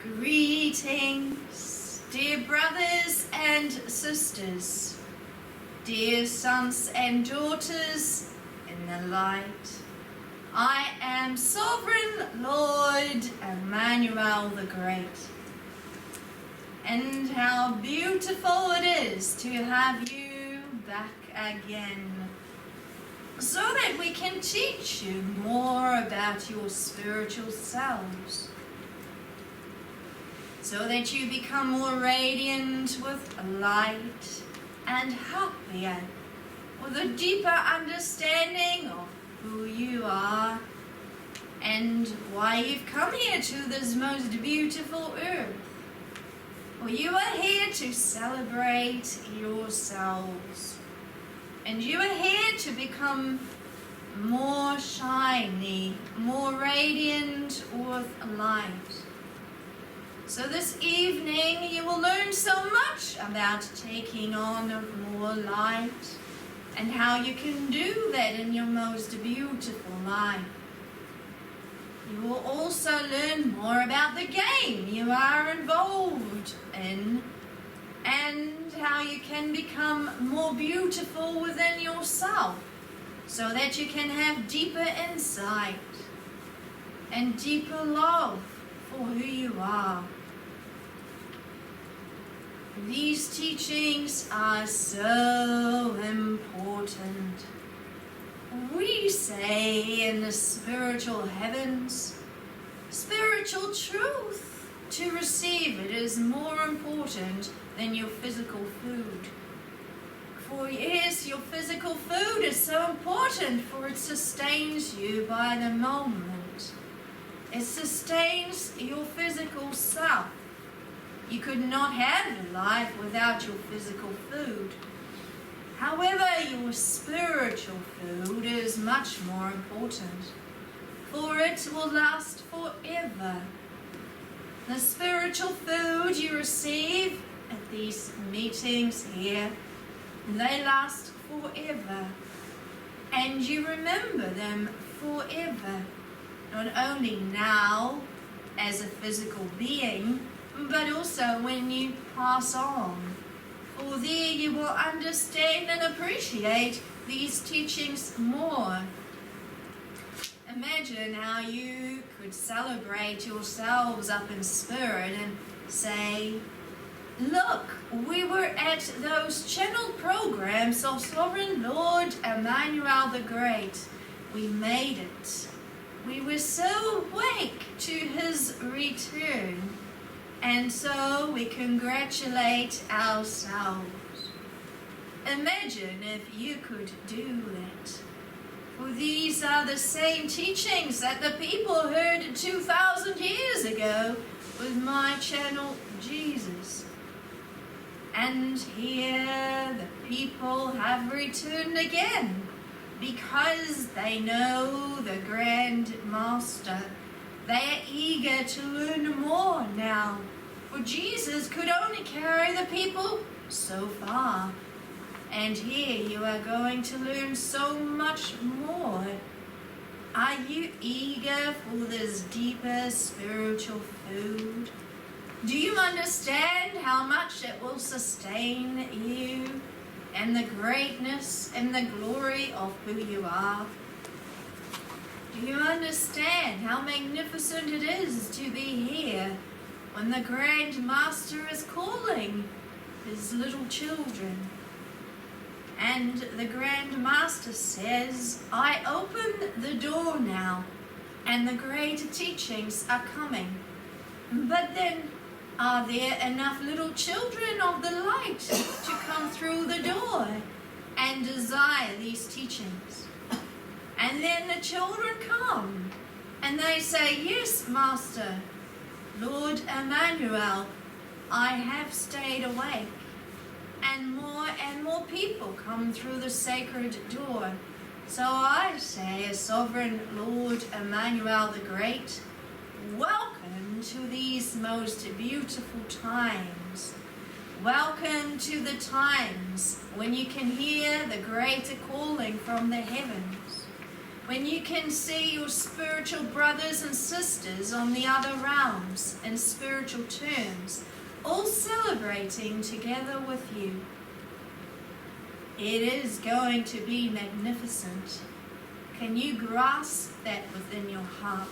Greetings, dear brothers and sisters, dear sons and daughters in the light. I am Sovereign Lord Emmanuel the Great. And how beautiful it is to have you back again, so that we can teach you more about your spiritual selves, so that you become more radiant with light and happier, with a deeper understanding of who you are and why you've come here to this most beautiful earth. For you are here to celebrate yourselves, and you are here to become more shiny, more radiant with light. So this evening you will learn so much about taking on more light and how you can do that in your most beautiful life. You will also learn more about the game you are involved in and how you can become more beautiful within yourself, so that you can have deeper insight and deeper love for who you are. These teachings are so important. We say in the spiritual heavens, spiritual truth, to receive it is more important than your physical food. For yes, your physical food is so important, for it sustains you by the moment. It sustains your physical self. You could not have life without your physical food. However, your spiritual food is much more important, for it will last forever. The spiritual food you receive at these meetings here, they last forever, and you remember them forever, not only now as a physical being, but also when you pass on. For there you will understand and appreciate these teachings more. Imagine how you could celebrate yourselves up in spirit and say, look, we were at those channeled programs of Sovereign Lord Emmanuel the Great. We made it. We were so awake to his return. And so we congratulate ourselves. Imagine if you could do that. For these are the same teachings that the people heard 2,000 years ago with my channel Jesus. And here the people have returned again, because they know the Grand Master. They are eager to learn more now, for Jesus could only carry the people so far. And here you are going to learn so much more. Are you eager for this deeper spiritual food? Do you understand how much it will sustain you and the greatness and the glory of who you are? Do you understand how magnificent it is to be here when the Grand Master is calling his little children? And the Grand Master says, I open the door now, and the great teachings are coming. But then, are there enough little children of the light to come through the door and desire these teachings? And then the children come, and they say, yes, Master, Lord Emmanuel, I have stayed awake. And more people come through the sacred door. So I say, as Sovereign Lord Emmanuel the Great, welcome to these most beautiful times. Welcome to the times when you can hear the greater calling from the heavens. when you can see your spiritual brothers and sisters on the other realms in spiritual terms, all celebrating together with you. It is going to be magnificent. Can you grasp that within your heart?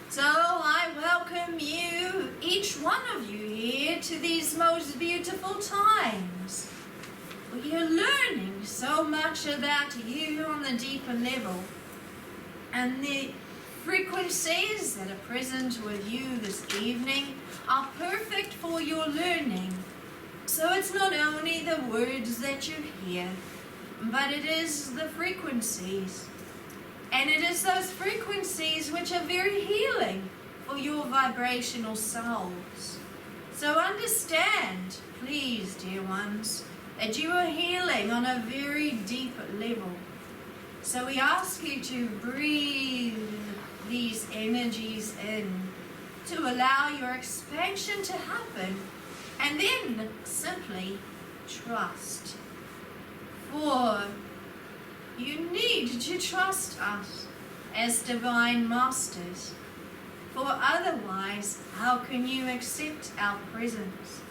So I welcome you, each one of you here, to these most beautiful times. You're learning so much about you on the deeper level, and the frequencies that are present with you this evening are perfect for your learning. So it's not only the words that you hear, but it is the frequencies. And it is those frequencies which are very healing for your vibrational souls. So understand, please, dear ones, that you are healing on a very deep level. So we ask you to breathe these energies in to allow your expansion to happen, and then simply trust. For you need to trust us as divine masters, for otherwise how can you accept our presence?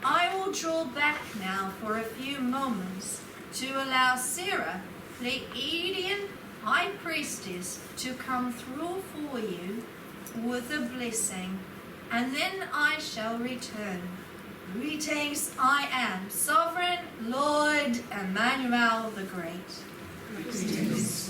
I will draw back now for a few moments to allow Sarah, Pleiadian High Priestess, to come through for you with a blessing, and then I shall return. Greetings, I am Sovereign Lord Emmanuel the Great. Greetings.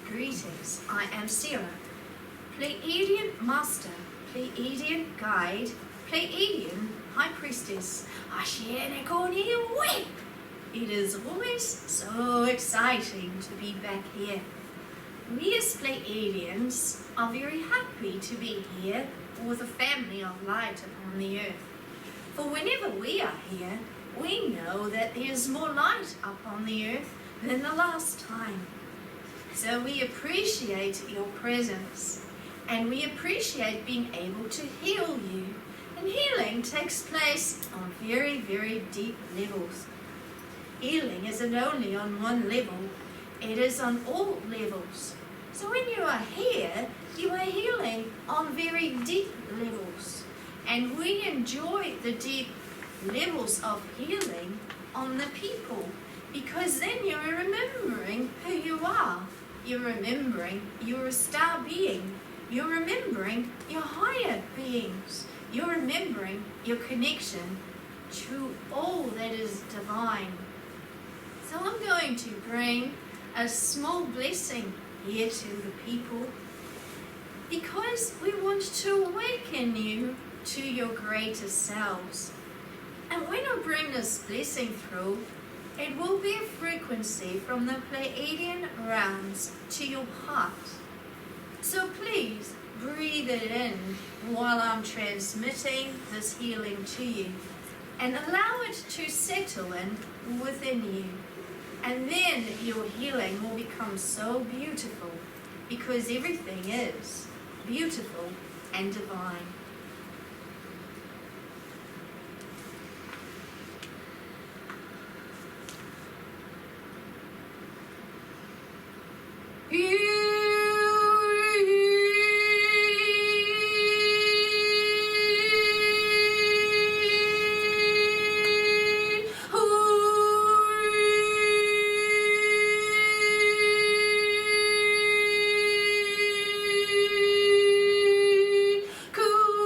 Greetings, I am Sarah, Pleiadian Master, Pleiadian Guide, Pleiadian High Priestess. It is always so exciting to be back here. We as Pleiadians are very happy to be here with a family of light upon the earth. For whenever we are here, we know that there is more light upon the earth than the last time. So we appreciate your presence, and we appreciate being able to heal you. And healing takes place on very, very deep levels. Healing isn't only on one level, it is on all levels. So when you are here, you are healing on very deep levels. And we enjoy the deep levels of healing on the people, because then you're remembering who you are. You're remembering you're a star being. You're remembering your higher beings. You're remembering your connection to all that is divine. So I'm going to bring a small blessing here to the people, because we want to awaken you to your greater selves. And when I bring this blessing through, it will be a frequency from the Pleiadian realms to your heart. So please breathe it in while I'm transmitting this healing to you, and allow it to settle in within you. And then your healing will become so beautiful, because everything is beautiful and divine. Cool.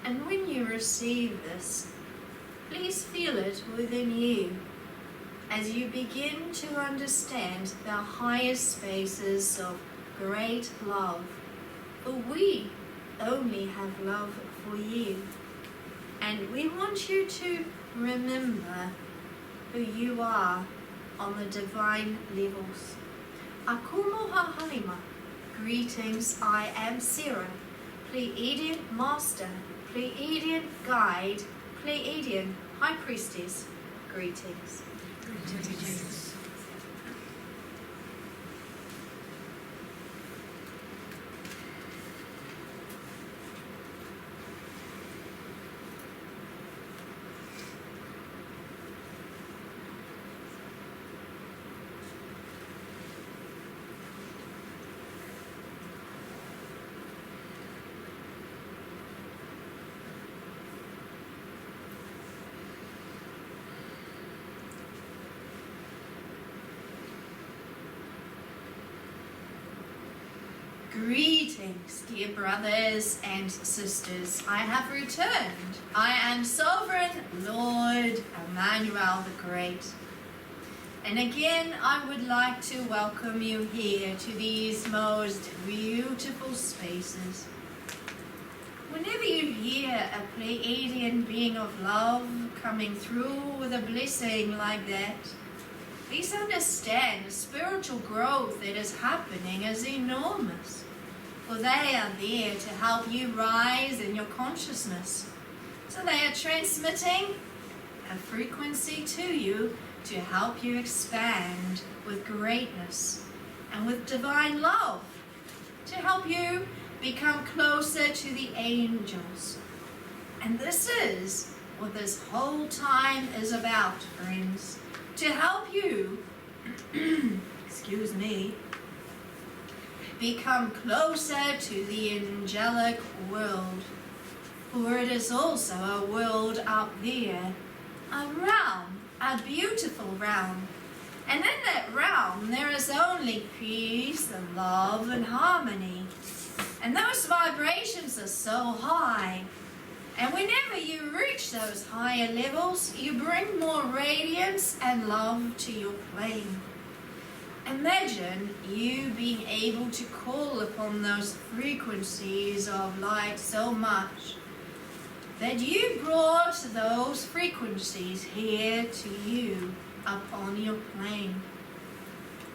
And when you receive this, please feel it within you as you begin to understand the higher spaces of great love. For we only have love for you. And we want you to remember who you are on the divine levels. Akumoha haima. Greetings, I am Sarah, Pleiadian Master, Pleiadian Guide, Pleiadian High Priestess. Greetings. Greetings. Greetings, dear brothers and sisters. I have returned. I am Sovereign Lord Emmanuel the Great. And again, I would like to welcome you here to these most beautiful spaces. Whenever you hear a Pleiadian being of love coming through with a blessing like that, please understand the spiritual growth that is happening is enormous. For they are there to help you rise in your consciousness. So they are transmitting a frequency to you to help you expand with greatness and with divine love, to help you become closer to the angels. And this is what this whole time is about, friends. To help you, excuse me, become closer to the angelic world. For it is also a world up there, a realm, a beautiful realm. And in that realm there is only peace and love and harmony. And those vibrations are so high. And whenever you reach those higher levels, you bring more radiance and love to your plane. Imagine you being able to call upon those frequencies of light so much that you brought those frequencies here to you upon your plane.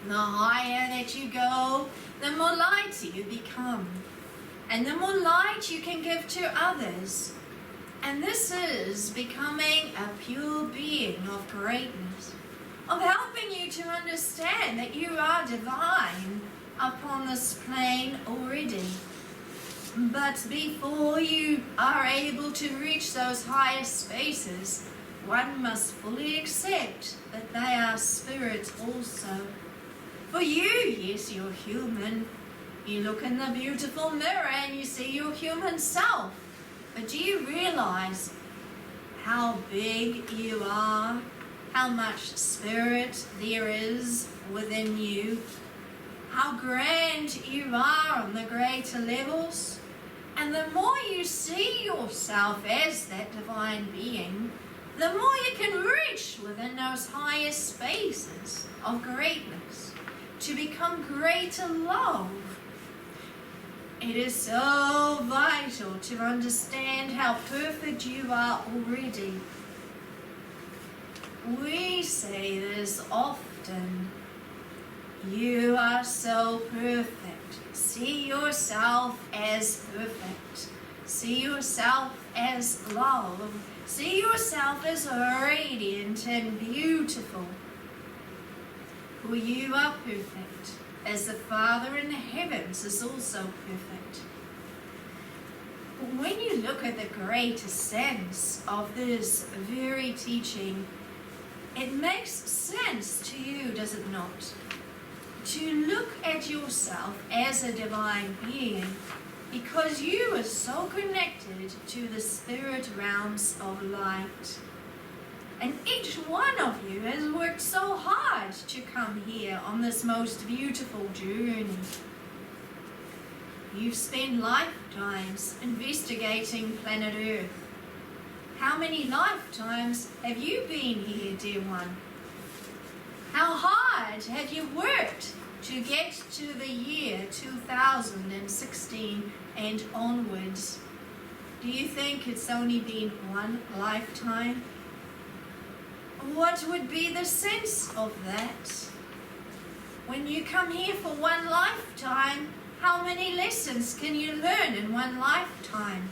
The higher that you go, the more light you become, and the more light you can give to others. And this is becoming a pure being of greatness, of helping you to understand that you are divine upon this plane already. But before you are able to reach those higher spaces, one must fully accept that they are spirit also. For you, yes, you're human. You look in the beautiful mirror and you see your human self. But do you realize how big you are? How much spirit there is within you? How grand you are on the greater levels? And the more you see yourself as that divine being, the more you can reach within those higher spaces of greatness to become greater love. It is so vital to understand how perfect you are already. We say this often. You are so perfect. See yourself as perfect. See yourself as love. See yourself as radiant and beautiful. For you are perfect, as the Father in the heavens is also perfect. But when you look at the greater sense of this very teaching, it makes sense to you, does it not? To look at yourself as a divine being, because you are so connected to the spirit realms of light. And each one of you has worked so hard to come here on this most beautiful journey. you've spent lifetimes investigating planet Earth. How many lifetimes have you been here, dear one? How hard have you worked to get to the year 2016 and onwards? Do you think it's only been one lifetime? What would be the sense of that? When you come here for one lifetime, how many lessons can you learn in one lifetime?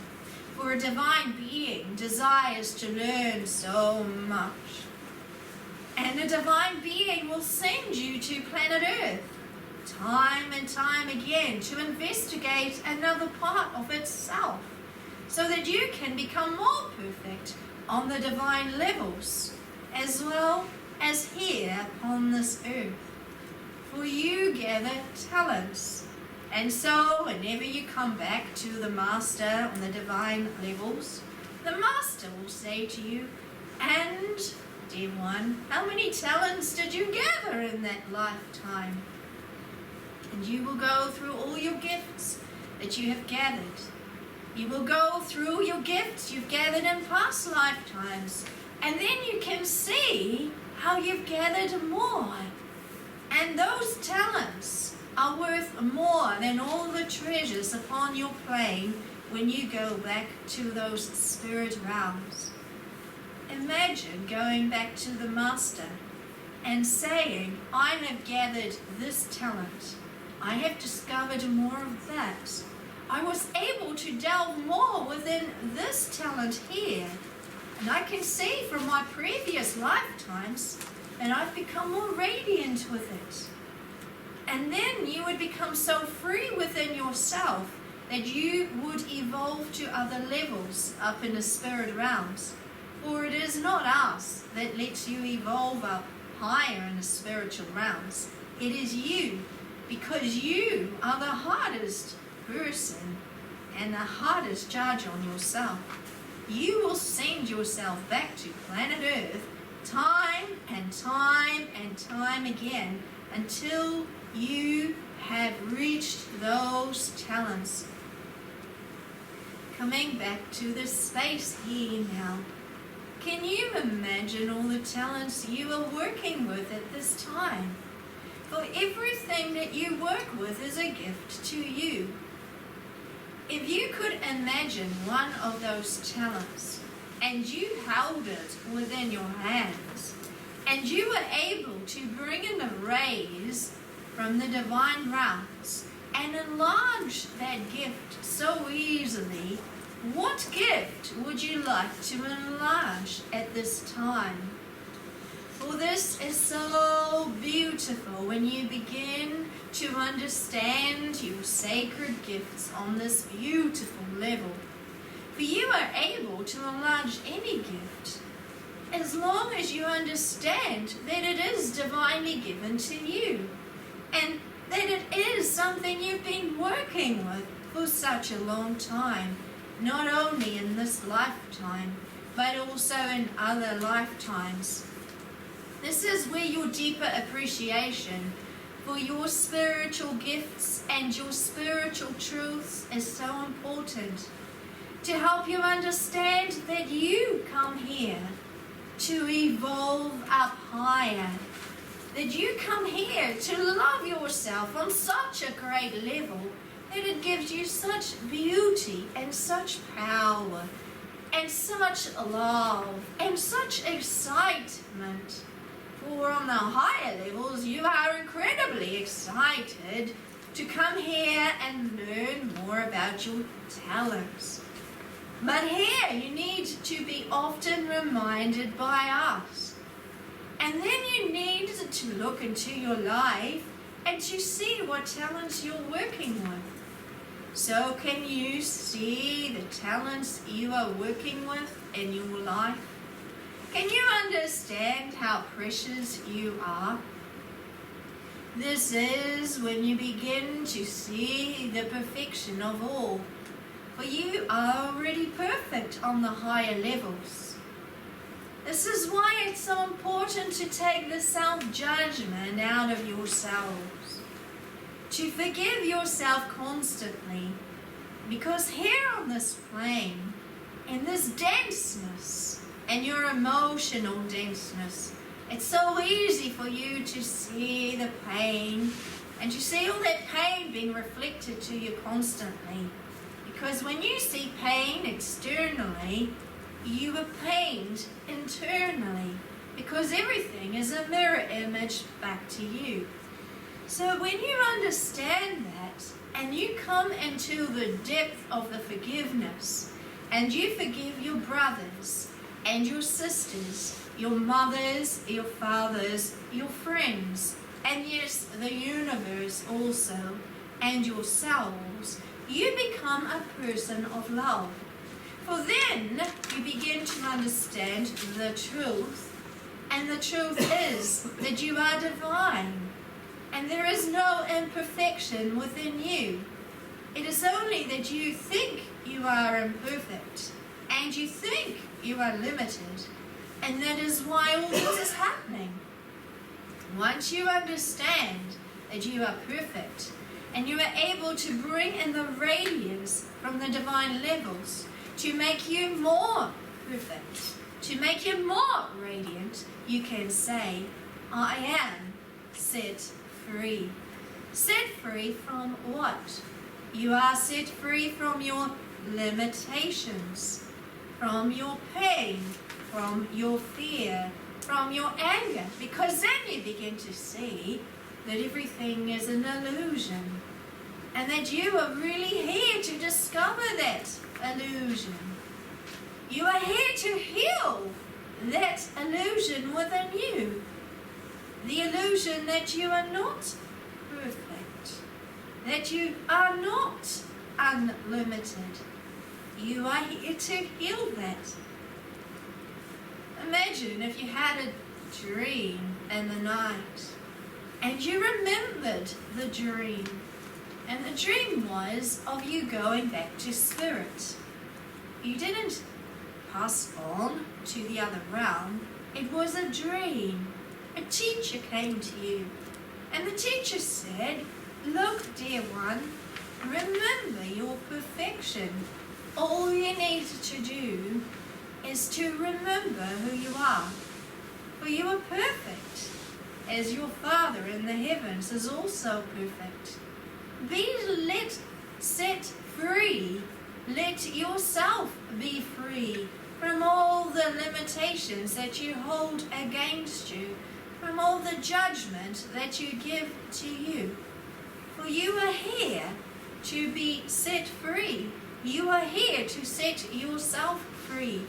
For a divine being desires to learn so much. And a divine being will send you to planet Earth time and time again to investigate another part of itself so that you can become more perfect on the divine levels as well as here upon this earth. For you gather talents. And so whenever you come back to the Master on the divine levels, the Master will say to you, and, dear one, how many talents did you gather in that lifetime? And you will go through all your gifts that you have gathered. You will go through your gifts you've gathered in past lifetimes. And then you can see how you've gathered more. And those talents are worth more than all the treasures upon your plane when you go back to those spirit realms. Imagine going back to the Master and saying, I have gathered this talent. I have discovered more of that. I was able to delve more within this talent here. And I can see from my previous lifetimes that I've become more radiant with it. And then you would become so free within yourself that you would evolve to other levels up in the spirit realms. For it is not us that lets you evolve up higher in the spiritual realms. It is you, because you are the hardest person and the hardest judge on yourself. You will send yourself back to planet Earth time and time and time again until you have reached those talents. Coming back to this space here now, can you imagine all the talents you are working with at this time? For everything that you work with is a gift to you. If you could imagine one of those talents and you held it within your hands and you were able to bring in the rays from the divine realms and enlarge that gift so easily, what gift would you like to enlarge at this time? For this is so beautiful when you begin to understand your sacred gifts on this beautiful level. For you are able to enlarge any gift as long as you understand that it is divinely given to you and that it is something you've been working with for such a long time, not only in this lifetime, but also in other lifetimes. This is where your deeper appreciation for your spiritual gifts and your spiritual truths is so important, to help you understand that you come here to evolve up higher, that you come here to love yourself on such a great level that it gives you such beauty and such power and such love and such excitement. For on the higher levels, you are incredibly excited to come here and learn more about your talents. But here you need to be often reminded by us. And then you need to look into your life and to see what talents you're working with. So can you see the talents you are working with in your life? Can you understand how precious you are? This is when you begin to see the perfection of all. For you are already perfect on the higher levels. This is why it's so important to take the self-judgment out of yourselves. to forgive yourself constantly, because here on this plane, in this denseness and your emotional denseness, it's so easy for you to see the pain and to see all that pain being reflected to you constantly. Because when you see pain externally, you are pained internally, because everything is a mirror image back to you. So when you understand that and you come into the depth of the forgiveness and you forgive your brothers and your sisters, your mothers, your fathers, your friends, and yes, the universe also, and yourselves, you become a person of love. For then you begin to understand the truth, and the truth is that you are divine, and there is no imperfection within you. It is only that you think you are imperfect, and you think you are limited, and that is why all this is happening. Once you understand that you are perfect, and you are able to bring in the radiance from the divine levels to make you more perfect, to make you more radiant, you can say, I am set free. Set free from what? You are set free from your limitations, from your pain, from your fear, from your anger, because then you begin to see that everything is an illusion, and that you are really here to discover that illusion. You are here to heal that illusion within you. The illusion that you are not perfect, that you are not unlimited. You are here to heal that. Imagine if you had a dream in the night and you remembered the dream, and the dream was of you going back to spirit. You didn't pass on to the other realm. It was a dream. A teacher came to you, and the teacher said, look, dear one, remember your perfection. All you need to do is to remember who you are. For you are perfect, as your Father in the heavens is also perfect. Be set free. Let yourself be free from all the limitations that you hold against you, from all the judgment that you give to you. For you are here to be set free. You are here to set yourself free.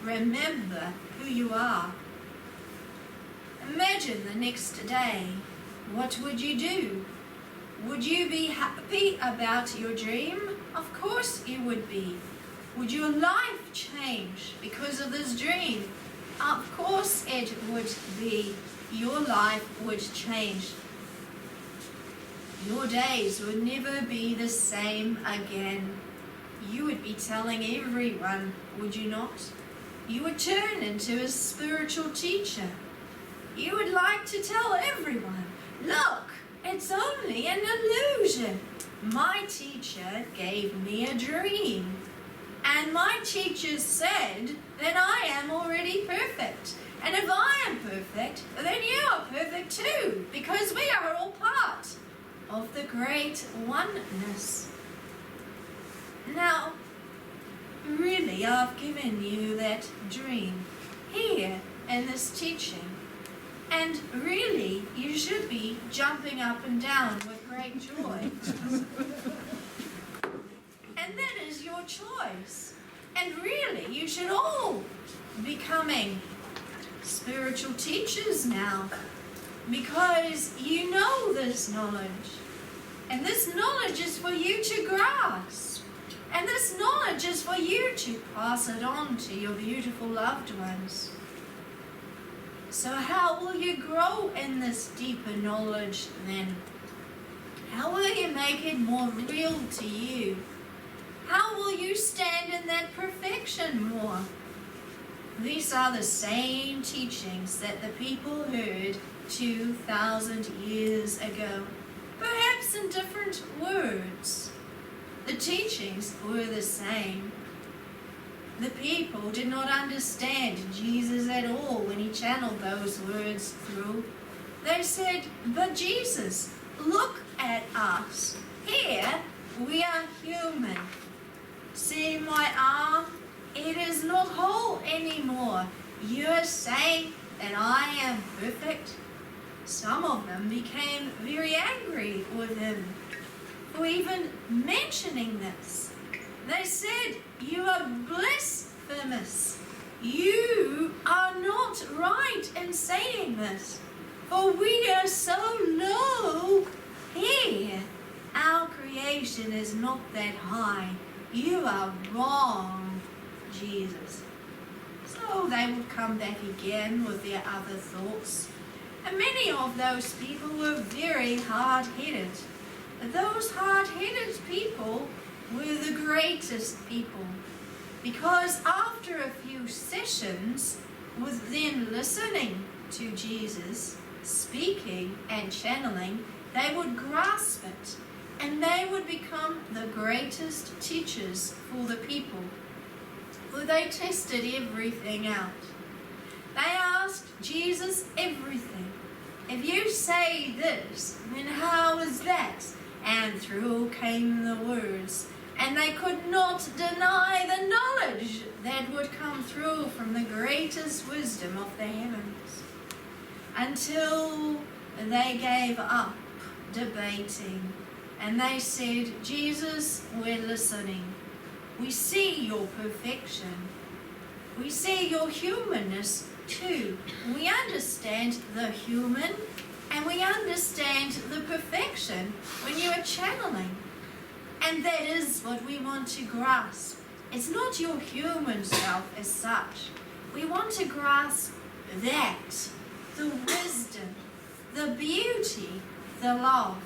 Remember who you are. Imagine the next day. What would you do? Would you be happy about your dream? Of course you would be. Would your life change because of this dream? Of course it would be. Your life would change. Your days would never be the same again. You would be telling everyone, would you not? You would turn into a spiritual teacher. You would like to tell everyone, look, it's only an illusion. My teacher gave me a dream. And my teacher said that I am already perfect. And if I am perfect, then you are perfect too, because we are all part of the great oneness. Now, really, I've given you that dream here in this teaching. And really, you should be jumping up and down with great joy. And that is your choice. And really, you should all be becoming spiritual teachers now, because you know this knowledge. And this knowledge is for you to grasp. And this knowledge is for you to pass it on to your beautiful loved ones. So how will you grow in this deeper knowledge then? How will you make it more real to you? How will you stand in that perfection more? These are the same teachings that the people heard 2,000 years ago. Perhaps perhaps in different words. The teachings were the same. The people did not understand Jesus at all when he channeled those words through. They said, "But Jesus, look at us. Here we are human. See my arm? It is not whole anymore. You are saying that I am perfect?" Some of them became very angry with him for even mentioning this. They said, "You are blasphemous. You are not right in saying this, for we are so low here. Our creation is not that high. You are wrong, Jesus." So they would come back again with their other thoughts. And many of those people were very hard-headed. Those hard-headed people were the greatest people, because after a few sessions with them listening to Jesus, speaking and channeling, they would grasp it, and they would become the greatest teachers for the people. For they tested everything out. They asked Jesus everything. "If you say this, then how is that?" And through came the words, and they could not deny the knowledge that would come through from the greatest wisdom of the heavens, until they gave up debating, and they said, "Jesus, we're listening. We see your perfection. We see your humanness too. We understand the human, and we understand the perfection when you are channeling. And that is what we want to grasp. It's not your human self as such. We want to grasp that, the wisdom, the beauty, the love.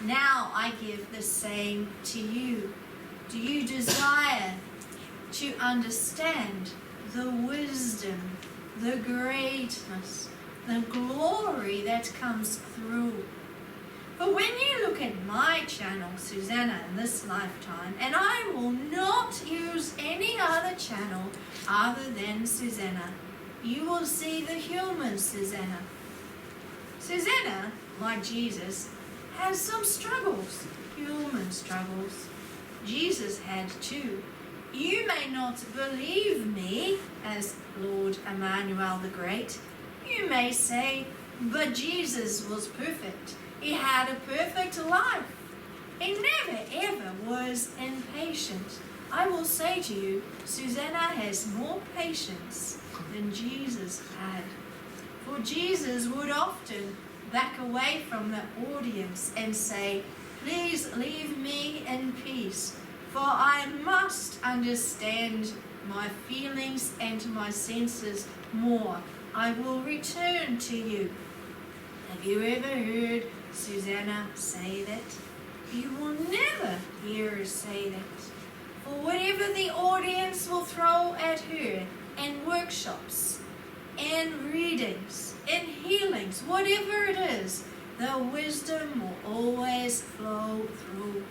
Now I give the same to you. Do you desire to understand the wisdom, the greatness, the glory that comes through?" But when you look at my channel, Suzanna, in this lifetime, and I will not use any other channel other than Suzanna, you will see the human Suzanna. Suzanna, like Jesus, has some struggles, human struggles. Jesus had too. You may not believe me as Lord Emmanuel the Great. You may say, "But Jesus was perfect. He had a perfect life. He never ever was impatient." I will say to you, Suzanna has more patience than Jesus had. For Jesus would often back away from the audience and say, "Please leave me in peace, for I must understand my feelings and my senses more. I will return to you." Have you ever heard Suzanna say that? You will never hear her say that. For whatever the audience will throw at her in workshops, in readings, in healings, whatever it is, the wisdom will always flow through.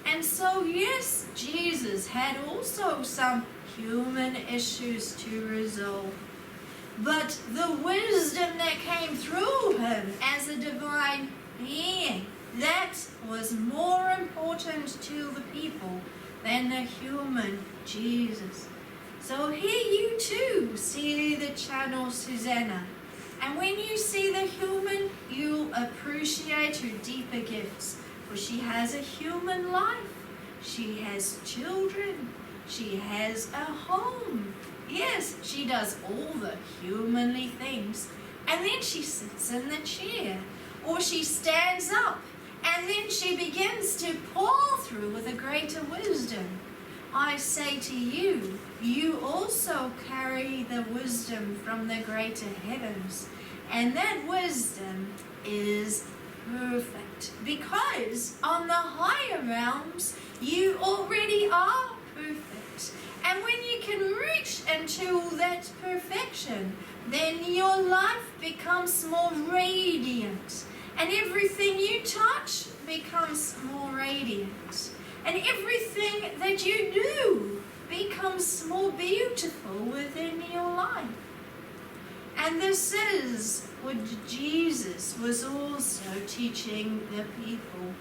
And so, yes, Jesus had also some human issues to resolve. But the wisdom that came through him as a divine being, that was more important to the people than the human Jesus. So here you too see the channel Suzanna. And when you see the human, you'll appreciate her deeper gifts. For she has a human life. She has children. She has a home. Yes, she does all the humanly things. And then she sits in the chair. Or she stands up. And then she begins to pour through with a greater wisdom. I say to you, you also carry the wisdom from the greater heavens. And that wisdom is perfect. Because on the higher realms, you already are perfect. And when you can reach into that perfection, then your life becomes more radiant. And everything you touch becomes more radiant. And everything that you do becomes more beautiful within your life. And this is what Jesus was also teaching the people.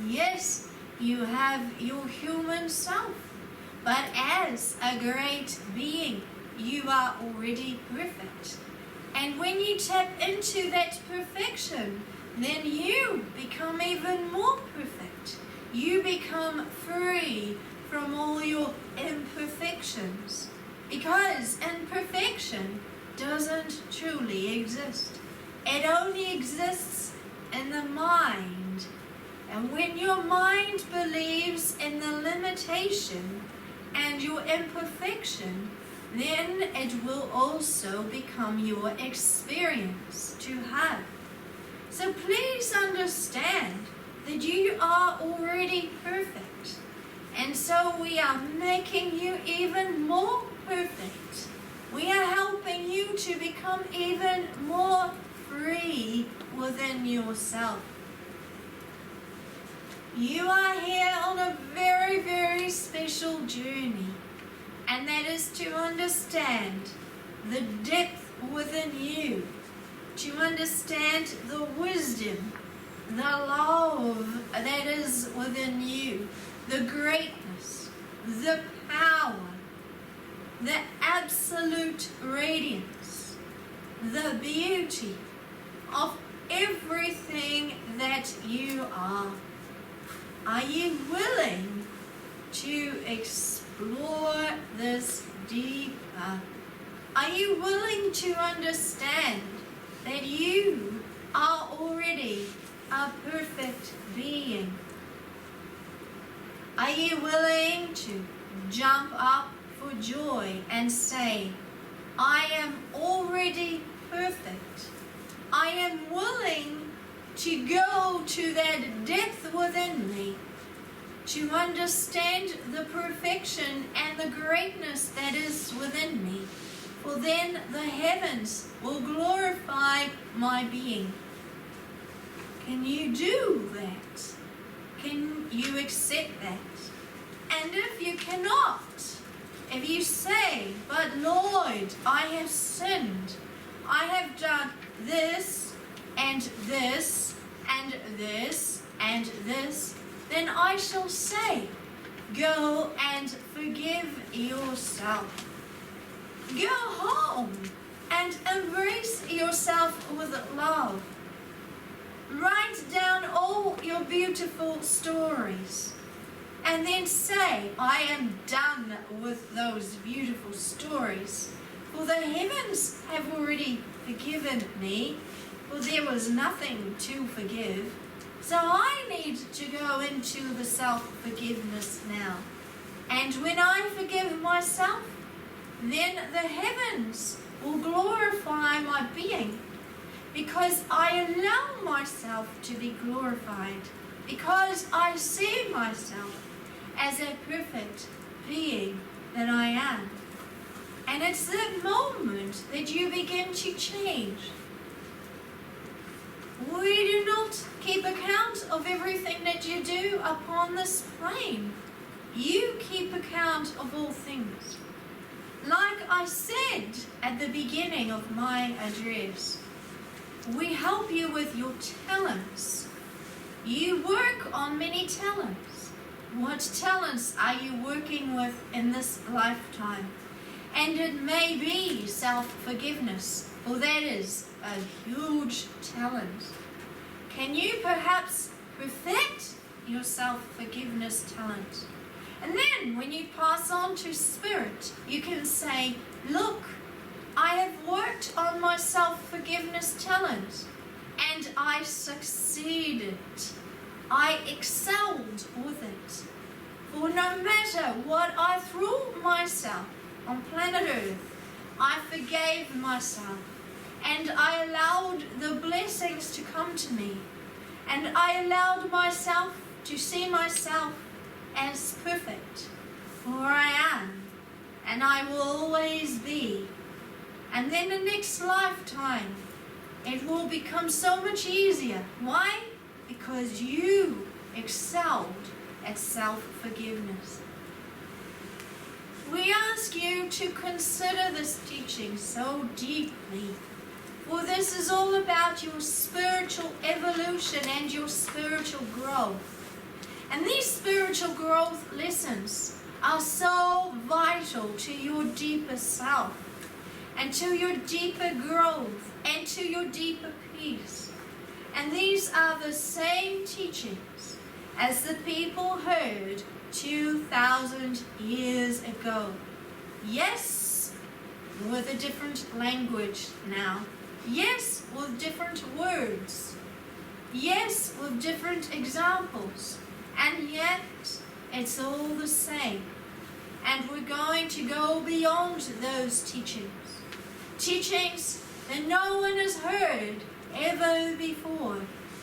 Yes, you have your human self, but as a great being, you are already perfect. And when you tap into that perfection, then you become even more perfect. You become free from all your imperfections, because imperfection doesn't truly exist. It only exists in the mind. And when your mind believes in the limitation and your imperfection, then it will also become your experience to have. So please understand that you are already perfect. And so we are making you even more perfect. We are helping you to become even more free within yourself. You are here on a very, very special journey, and that is to understand the depth within you, to understand the wisdom, the love that is within you, the greatness, the power, the absolute radiance, the beauty of everything that you are. Are you willing to explore this deeper? Are you willing to understand that you are already a perfect being? Are you willing to jump up for joy and say, I am already perfect? I am willing to go to that depth within me, to understand the perfection and the greatness that is within me. For then the heavens will glorify my being. Can you do that? Can you accept that? And if you cannot, if you say, but Lord, I have sinned, I have done this and this and this and this, then I shall say, go and forgive yourself. Go home and embrace yourself with love. Write down all your beautiful stories and then say, I am done with those beautiful stories, for the heavens have already forgiven me, for there was nothing to forgive. So I need to go into the self-forgiveness now. And when I forgive myself, then the heavens will glorify my being, because I allow myself to be glorified, because I see myself as a perfect being that I am. And it's that moment that you begin to change. We do not keep account of everything that you do upon this plane. You keep account of all things. Like I said at the beginning of my address, we help you with your talents. You work on many talents. What talents are you working with in this lifetime? And it may be self-forgiveness, for that is a huge talent. Can you perhaps perfect your self-forgiveness talent? And then when you pass on to spirit, you can say, look, I have worked on my self-forgiveness talent and I succeeded. I excelled with it. For no matter what I threw myself on planet Earth, I forgave myself and I allowed the blessings to come to me, and I allowed myself to see myself as perfect, for I am, and I will always be. And then the next lifetime, it will become so much easier. Why? because you excelled at self-forgiveness. We ask you to consider this teaching so deeply, for this is all about your spiritual evolution and your spiritual growth. And these spiritual growth lessons are so vital to your deeper self, and to your deeper growth, and to your deeper peace. And these are the same teachings as the people heard 2,000 years ago. Yes, with a different language now. Yes, with different words. Yes, with different examples. And yet, it's all the same. And we're going to go beyond those teachings. Teachings that no one has heard ever before.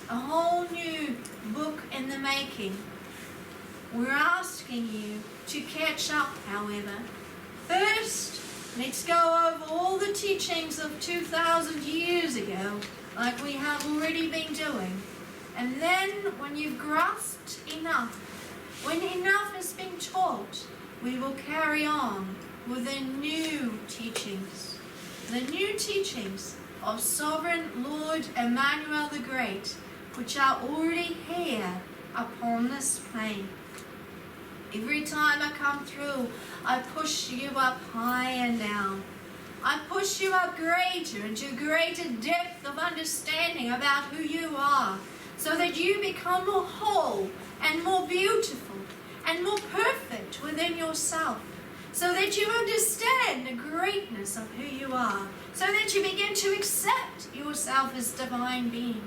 A whole new book in the making. We're asking you to catch up, however. First, let's go over all the teachings of 2,000 years ago, like we have already been doing. And then, when you've grasped enough, when enough has been taught, we will carry on with the new teachings. The new teachings of Sovereign Lord Emmanuel the Great, which are already here upon this plane. Every time I come through, I push you up higher now. I push you up greater into greater depth of understanding about who you are, so that you become more whole and more beautiful and more perfect within yourself, so that you understand the greatness of who you are, so that you begin to accept yourself as divine beings.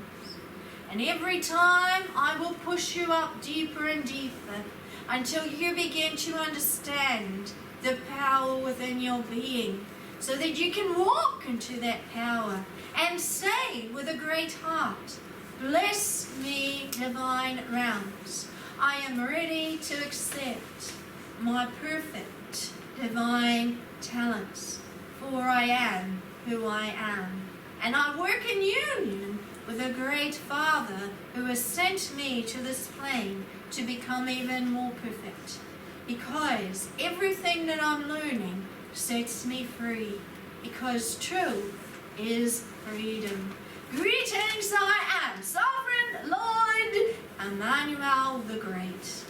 And every time I will push you up deeper and deeper, until you begin to understand the power within your being, so that you can walk into that power and say with a great heart, "Bless me, divine realms. I am ready to accept my perfect divine talents, for I am who I am. And I work in union with a great Father who has sent me to this plane to become even more perfect, because everything that I'm learning sets me free, because truth is freedom." Greetings, I am Sovereign Lord Emmanuel the Great.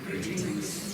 Greetings.